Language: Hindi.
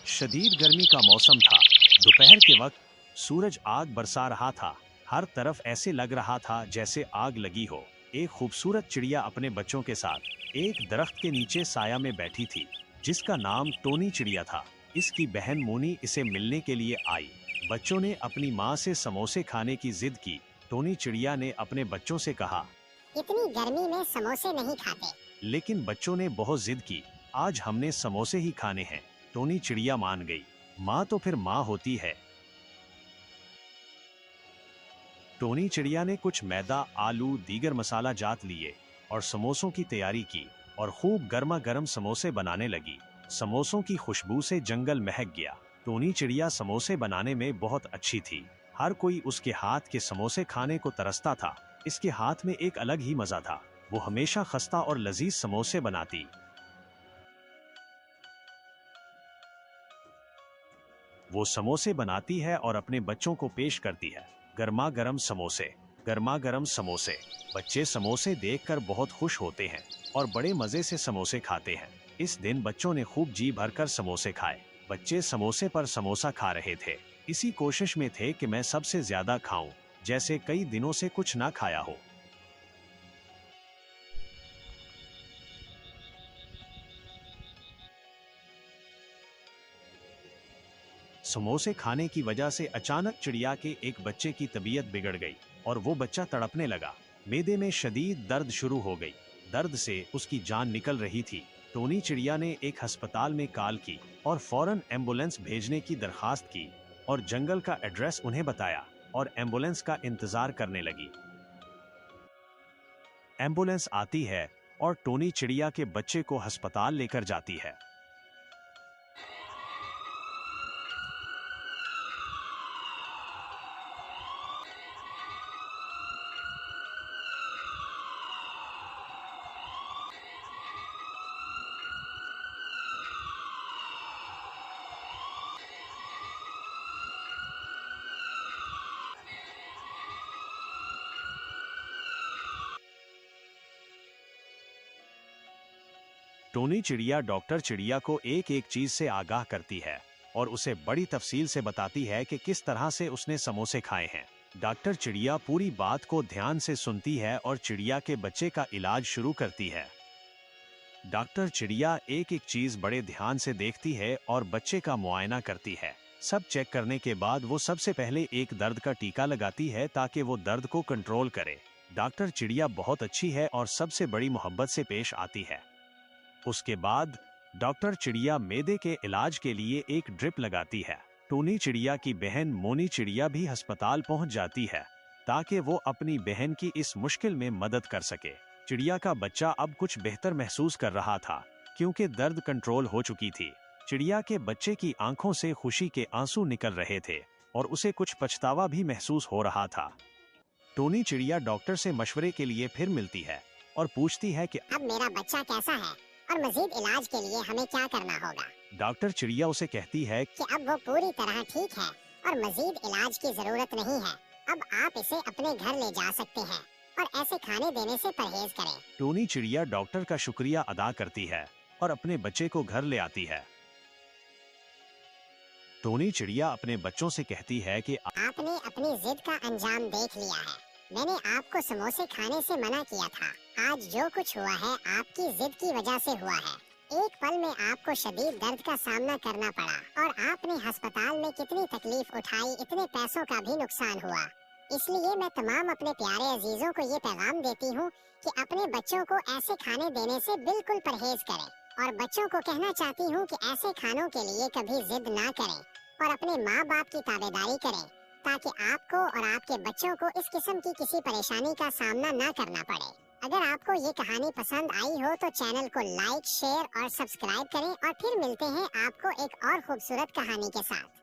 शदीद गर्मी का मौसम था। दोपहर के वक्त सूरज आग बरसा रहा था। हर तरफ ऐसे लग रहा था जैसे आग लगी हो। एक खूबसूरत चिड़िया अपने बच्चों के साथ एक दरख्त के नीचे साया में बैठी थी, जिसका नाम टोनी चिड़िया था। इसकी बहन मोनी इसे मिलने के लिए आई। बच्चों ने अपनी माँ से समोसे खाने की जिद की। टोनी चिड़िया ने अपने बच्चों से कहा, इतनी गर्मी में समोसे नहीं खाते। लेकिन बच्चों ने बहुत जिद की। आज हमने समोसे ही खाने हैं। टोनी चिड़िया मान गई। माँ तो फिर माँ होती है। टोनी चिड़िया ने कुछ मैदा, आलू, दीगर मसाला जात लिए और समोसों की तैयारी की और खूब गर्मा गर्म समोसे बनाने लगी। समोसों की खुशबू से जंगल महक गया। टोनी चिड़िया समोसे बनाने में बहुत अच्छी थी। हर कोई उसके हाथ के समोसे खाने को तरसता था। इसके हाथ में एक अलग ही मजा था। वो हमेशा खस्ता और लजीज समोसे बनाती। वो समोसे बनाती है और अपने बच्चों को पेश करती है। गर्मा गर्म समोसे, गर्मा गर्म समोसे। बच्चे समोसे देखकर बहुत खुश होते हैं और बड़े मजे से समोसे खाते हैं। इस दिन बच्चों ने खूब जी भरकर समोसे खाए। बच्चे समोसे पर समोसा खा रहे थे। इसी कोशिश में थे कि मैं सबसे ज्यादा खाऊं, जैसे कई दिनों से कुछ ना खाया हो। समोसे खाने की वजह से अचानक चिड़िया के एक बच्चे की तबीयत बिगड़ गई और वो बच्चा तड़पने लगा। मैदे में शदीद दर्द शुरू हो गई। दर्द से उसकी जान निकल रही थी। टोनी चिड़िया ने एक अस्पताल में कॉल की और फौरन एम्बुलेंस भेजने की दरखास्त की और जंगल का एड्रेस उन्हें बताया और एम्बुलेंस का इंतजार करने लगी। एम्बुलेंस आती है और टोनी चिड़िया के बच्चे को अस्पताल लेकर जाती है। टोनी चिड़िया डॉक्टर चिड़िया को एक एक चीज से आगाह करती है और उसे बड़ी तफसील से बताती है कि किस तरह से उसने समोसे खाए हैं। डॉक्टर चिड़िया पूरी बात को ध्यान से सुनती है और चिड़िया के बच्चे का इलाज शुरू करती है। डॉक्टर चिड़िया एक एक चीज बड़े ध्यान से देखती है और बच्चे का मुआयना करती है। सब चेक करने के बाद वो सबसे पहले एक दर्द का टीका लगाती है ताकि वो दर्द को कंट्रोल करे। डॉक्टर चिड़िया बहुत अच्छी है और सबसे बड़ी मोहब्बत से पेश आती है। उसके बाद डॉक्टर चिड़िया मैदे के इलाज के लिए एक ड्रिप लगाती है। टोनी चिड़िया की बहन मोनी चिड़िया भी अस्पताल पहुंच जाती है ताकि वो अपनी बहन की इस मुश्किल में मदद कर सके। चिड़िया का बच्चा अब कुछ बेहतर महसूस कर रहा था क्योंकि दर्द कंट्रोल हो चुकी थी। चिड़िया के बच्चे की आंखों से खुशी के आंसू निकल रहे थे और उसे कुछ पछतावा भी महसूस हो रहा था। टोनी चिड़िया डॉक्टर से मशवरे के लिए फिर मिलती है और पूछती है कि अब मेरा बच्चा कैसा है और मजीद इलाज के लिए हमें क्या करना होगा। डॉक्टर चिड़िया उसे कहती है कि अब वो पूरी तरह ठीक है और मजीद इलाज की जरूरत नहीं है। अब आप इसे अपने घर ले जा सकते हैं और ऐसे खाने देने से परहेज करें। टोनी चिड़िया डॉक्टर का शुक्रिया अदा करती है और अपने बच्चे को घर ले आती है। टोनी चिड़िया अपने बच्चों से कहती है कि आपने अपनी जिद का अंजाम देख लिया है। मैंने आपको समोसे खाने से मना किया था। आज जो कुछ हुआ है आपकी जिद की वजह से हुआ है। एक पल में आपको शदीद दर्द का सामना करना पड़ा और आपने अस्पताल में कितनी तकलीफ उठाई, इतने पैसों का भी नुकसान हुआ। इसलिए मैं तमाम अपने प्यारे अजीजों को ये पैगाम देती हूँ कि अपने बच्चों को ऐसे खाने देने से बिल्कुल परहेज करें और बच्चों को कहना चाहती हूँ कि ऐसे खानों के लिए कभी जिद ना करें और अपने माँ बाप की ताबेदारी करें ताकि आपको और आपके बच्चों को इस किस्म की किसी परेशानी का सामना ना करना पड़े। अगर आपको ये कहानी पसंद आई हो तो चैनल को लाइक, शेयर और सब्सक्राइब करें और फिर मिलते हैं आपको एक और खूबसूरत कहानी के साथ।